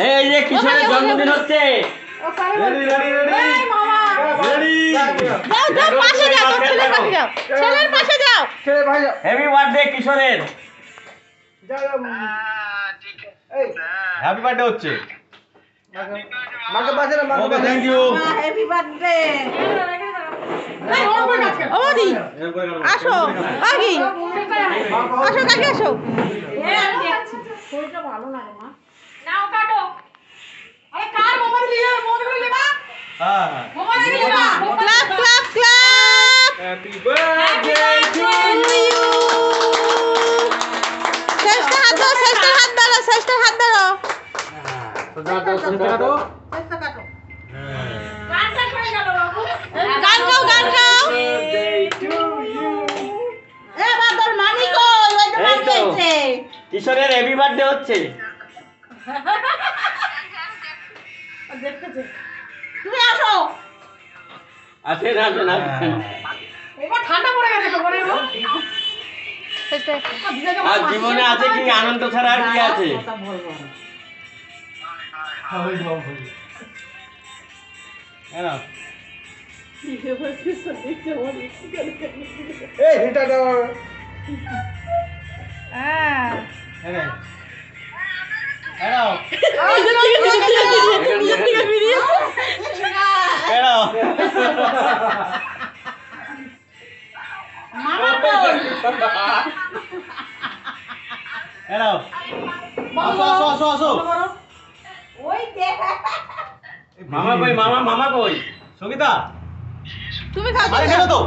এই যে কিশোরের জন্মদিন হচ্ছে। হ্যাপি বার্থডে কিশোরের। হ্যাপি বার্থডে হচ্ছে। Thank you. Happy birthday. ওদি আসো কাকি, আসো কাকি আসো। শরীরটা ভালো লাগে মা। নাও কাটো। আরে কার মোবাইল নিয়ে মোবাইল নিবা? হ্যাঁ মোবাইল নিয়ে নিবা। Clap clap clap. Happy birthday to you. শেষটা হাত দাও, শেষটা হাত দাও, শেষটা হাত দাও। তো দাও দাও শেষটা কাটো। শেষটা কাটো। গান শেষ হয়ে গেল বাবু। গান গাও, গান গাও। এ বাদর মানি কই? ওই তো মানি আছে। কিশোরের হ্যাপি বার্থডে হচ্ছে। তুমি আসো। আসেন আসেন আসেন। এবার ঠান্ডা পড়ে গেছে তো বলে গো। আর জীবনে আছে কি আনন্দ ছাড়া আর কি আছে? এই এটা দাও। হ্যাঁ। এড়াও ভিডিও। এড়াও। মামা কই? এড়াও। আসো আসো আসো আসো। ওই দেখ। মামা কই? মামা মামা কই? সঙ্গীতা তুমি খাও। আরে খেলো তো।